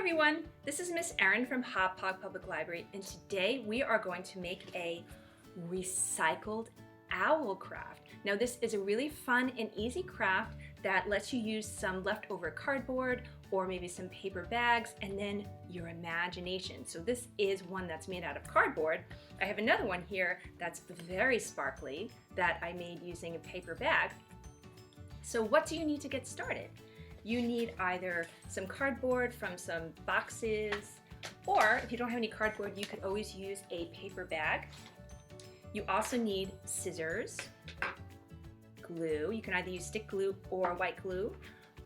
everyone, this is Miss Erin from Hauppauge Public Library, and today we are going to make a recycled owl craft. Now this is a really fun and easy craft that lets you use some leftover cardboard or maybe some paper bags and then your imagination. So this is one that's made out of cardboard. I have another one here that's very sparkly that I made using a paper bag. So what do you need to get started? You need either some cardboard from some boxes, or if you don't have any cardboard, you could always use a paper bag. You also need scissors, glue. You can either use stick glue or white glue,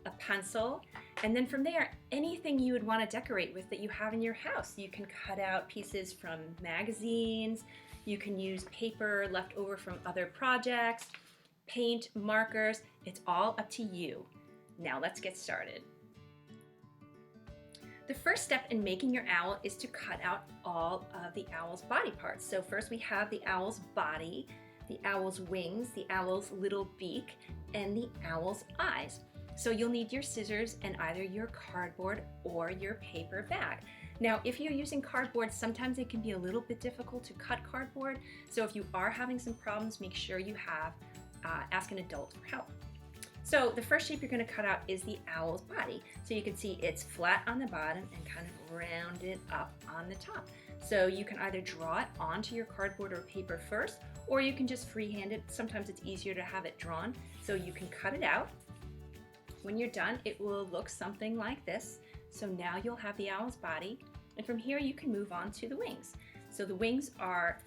a pencil, and then from there, anything you would want to decorate with that you have in your house. You can cut out pieces from magazines, you can use paper left over from other projects, paint, markers, it's all up to you. Now let's get started. The first step in making your owl is to cut out all of the owl's body parts. So first we have the owl's body, the owl's wings, the owl's little beak, and the owl's eyes. So you'll need your scissors and either your cardboard or your paper bag. Now, if you're using cardboard, sometimes it can be a little bit difficult to cut cardboard. So if you are having some problems, make sure you ask an adult for help. So the first shape you're going to cut out is the owl's body. So you can see it's flat on the bottom and kind of rounded up on the top. So you can either draw it onto your cardboard or paper first, or you can just freehand it. Sometimes it's easier to have it drawn. So you can cut it out. When you're done, it will look something like this. So now you'll have the owl's body. And from here you can move on to the wings. So the wings are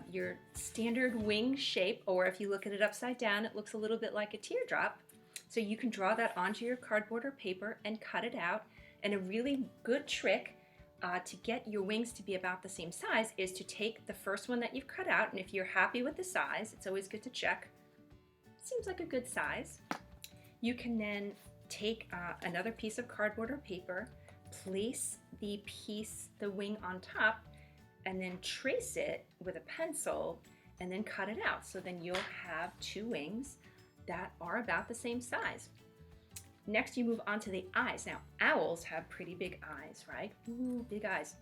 your standard wing shape, or if you look at it upside down, it looks a little bit like a teardrop. So you can draw that onto your cardboard or paper and cut it out. And a really good trick to get your wings to be about the same size is to take the first one that you've cut out, and if you're happy with the size, it's always good to check. Seems like a good size. You can then take another piece of cardboard or paper, place the wing on top, and then trace it with a pencil and then cut it out. So then you'll have two wings that are about the same size. Next you move on to the eyes. Now owls have pretty big eyes, right? Ooh, big eyes.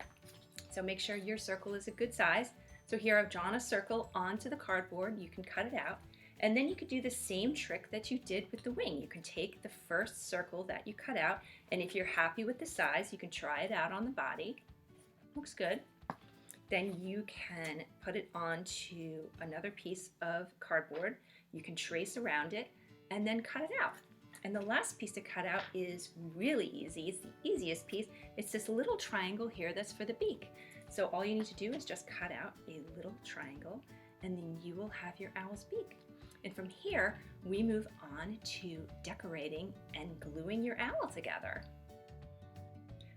So make sure your circle is a good size. So here I've drawn a circle onto the cardboard. You can cut it out. And then you could do the same trick that you did with the wing. You can take the first circle that you cut out, and if you're happy with the size, you can try it out on the body. Looks good. Then you can put it onto another piece of cardboard. You can trace around it and then cut it out. And the last piece to cut out is really easy. It's the easiest piece. It's this little triangle here that's for the beak. So all you need to do is just cut out a little triangle, and then you will have your owl's beak. And from here, we move on to decorating and gluing your owl together.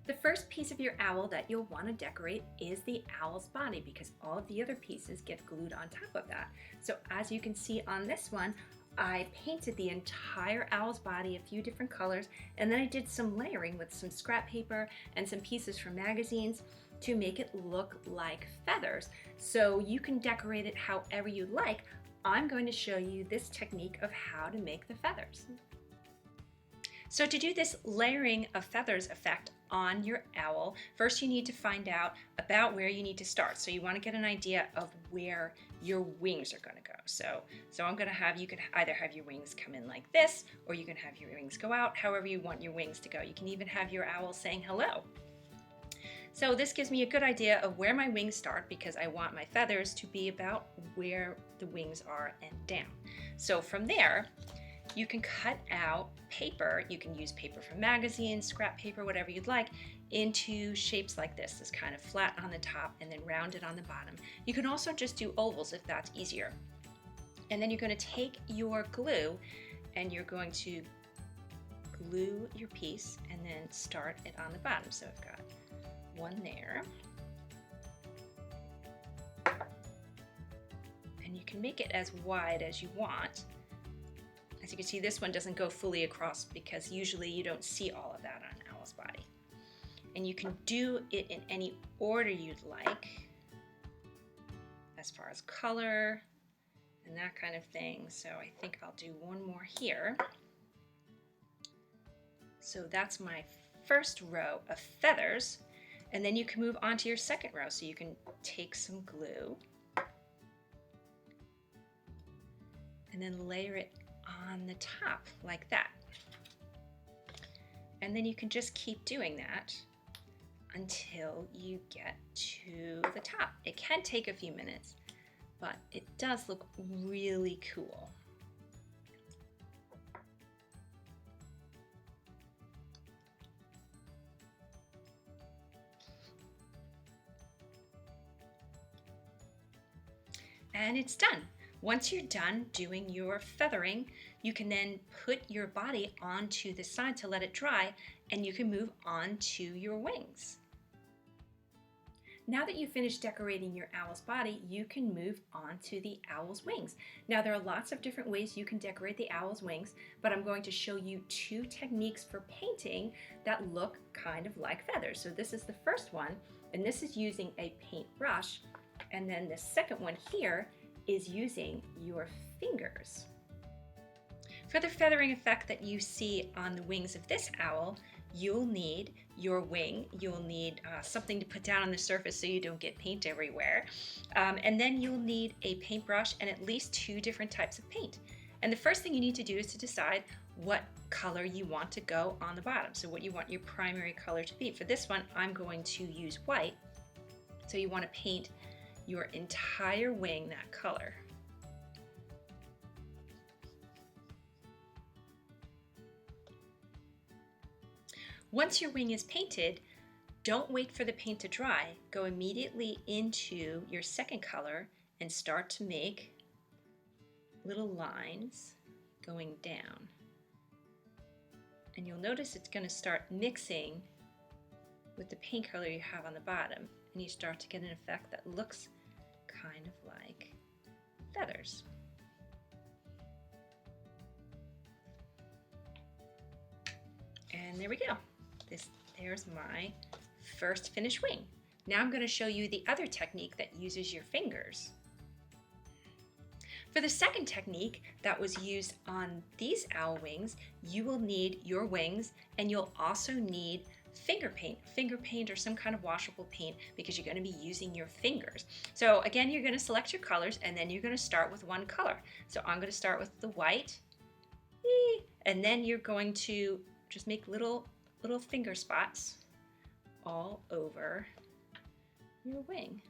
The first piece of your owl that you'll want to decorate is the owl's body, because all of the other pieces get glued on top of that. So as you can see on this one, I painted the entire owl's body a few different colors, and then I did some layering with some scrap paper and some pieces from magazines to make it look like feathers. So you can decorate it however you like. I'm going to show you this technique of how to make the feathers. So to do this layering of feathers effect on your owl, first you need to find out about where you need to start. So you want to get an idea of where your wings are going to go. So I'm going to have, you can either have your wings come in like this, or you can have your wings go out, however you want your wings to go. You can even have your owl saying hello. So this gives me a good idea of where my wings start, because I want my feathers to be about where the wings are and down. So from there, you can cut out paper. You can use paper from magazines, scrap paper, whatever you'd like, into shapes like this. This kind of flat on the top and then rounded on the bottom. You can also just do ovals if that's easier. And then you're going to take your glue and you're going to glue your piece and then start it on the bottom. So I've got one there. And you can make it as wide as you want. As you can see, this one doesn't go fully across because usually you don't see all of that on an owl's body. And you can do it in any order you'd like, as far as color and that kind of thing. So I think I'll do one more here. So that's my first row of feathers, and then you can move on to your second row. So you can take some glue and then layer it on the top like that. And then you can just keep doing that until you get to the top. It can take a few minutes, but it does look really cool. And it's done. Once you're done doing your feathering, you can then put your body onto the side to let it dry, and you can move on to your wings. Now that you've finished decorating your owl's body, you can move on to the owl's wings. Now there are lots of different ways you can decorate the owl's wings, but I'm going to show you two techniques for painting that look kind of like feathers. So this is the first one, and this is using a paintbrush. And then the second one here is using your fingers. For the feathering effect that you see on the wings of this owl, you'll need your wing, you'll need something to put down on the surface so you don't get paint everywhere, and then you'll need a paintbrush and at least two different types of paint. And the first thing you need to do is to decide what color you want to go on the bottom, so what you want your primary color to be. For this one, I'm going to use white, so you want to paint your entire wing that color. Once your wing is painted, don't wait for the paint to dry. Go immediately into your second color and start to make little lines going down. And you'll notice it's going to start mixing with the paint color you have on the bottom, and you start to get an effect that looks kind of like feathers. And there we go. There's my first finished wing. Now I'm going to show you the other technique that uses your fingers. For the second technique that was used on these owl wings, you will need your wings, and you'll also need finger paint or some kind of washable paint, because you're going to be using your fingers. So again, you're going to select your colors, and then you're going to start with one color. So I'm going to start with the white, and then you're going to just make little finger spots all over your wing.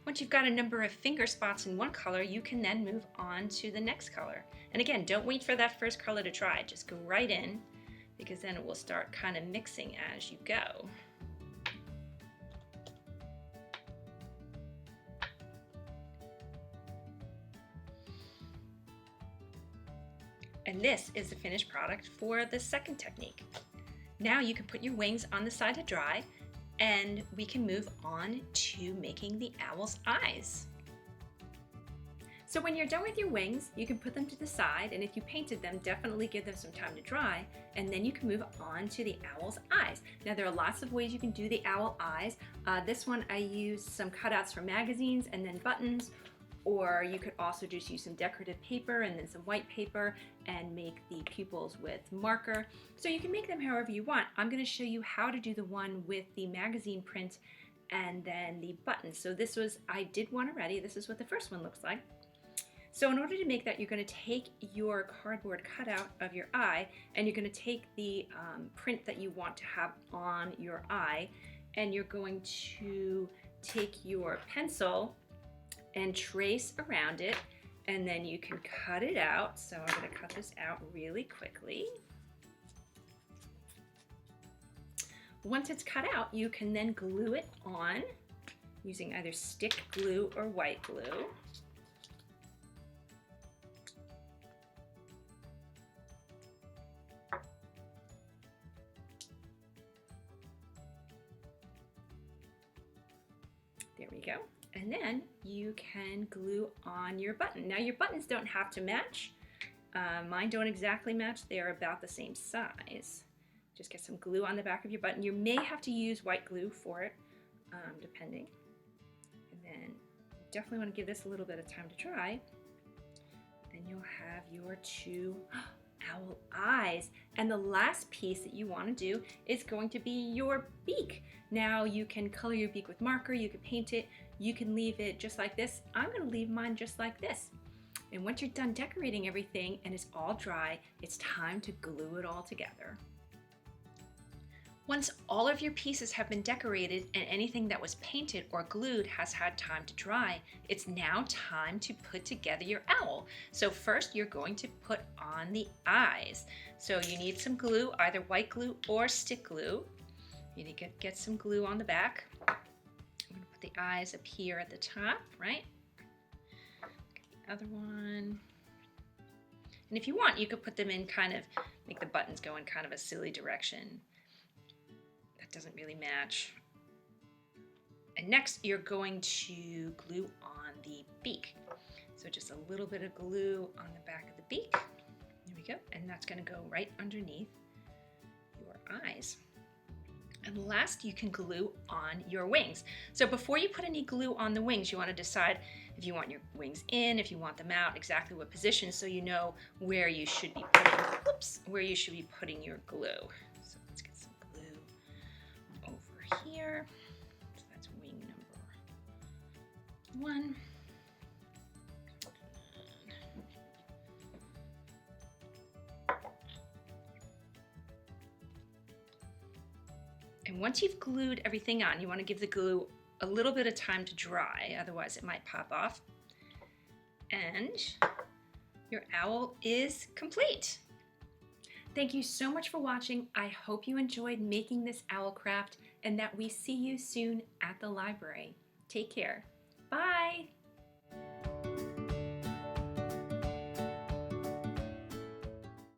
Once you've got a number of finger spots in one color, you can then move on to the next color. And again, don't wait for that first color to dry. Just go right in, because then it will start kind of mixing as you go. And this is the finished product for the second technique. Now you can put your wings on the side to dry, and we can move on to making the owl's eyes. So when you're done with your wings, you can put them to the side, and if you painted them, definitely give them some time to dry, and then you can move on to the owl's eyes. Now there are lots of ways you can do the owl eyes. This one I used some cutouts from magazines and then buttons, or you could also just use some decorative paper and then some white paper and make the pupils with marker. So you can make them however you want. I'm going to show you how to do the one with the magazine print and then the buttons. So I did one already. This is what the first one looks like. So in order to make that, you're going to take your cardboard cutout of your eye, and you're going to take the print that you want to have on your eye, and you're going to take your pencil and trace around it, and then you can cut it out. So I'm going to cut this out really quickly. Once it's cut out, you can then glue it on using either stick glue or white glue. There we go. And then you can glue on your button. Now your buttons don't have to match. Mine don't exactly match. They are about the same size. Just get some glue on the back of your button. You may have to use white glue for it, depending. And then you definitely want to give this a little bit of time to dry. Then you'll have your two owl eyes. And the last piece that you want to do is going to be your beak. Now you can color your beak with marker, you can paint it, you can leave it just like this. I'm going to leave mine just like this. And once you're done decorating everything and it's all dry, it's time to glue it all together. Once all of your pieces have been decorated and anything that was painted or glued has had time to dry, it's now time to put together your owl. So first you're going to put on the eyes. So you need some glue, either white glue or stick glue. You need to get some glue on the back. I'm going to put the eyes up here at the top, right? Get the other one. And if you want, you could put them in kind of, make the buttons go in kind of a silly direction. Doesn't really match. And next you're going to glue on the beak. So just a little bit of glue on the back of the beak. There we go. And that's going to go right underneath your eyes. And last, you can glue on your wings. So before you put any glue on the wings, you want to decide if you want your wings in, if you want them out, exactly what position, so you know where you should be putting your glue. So let's get some glue over here. So that's wing number 1. And once you've glued everything on, you want to give the glue a little bit of time to dry, otherwise it might pop off. And your owl is complete. Thank you so much for watching. I hope you enjoyed making this owl craft and that we see you soon at the library. Take care.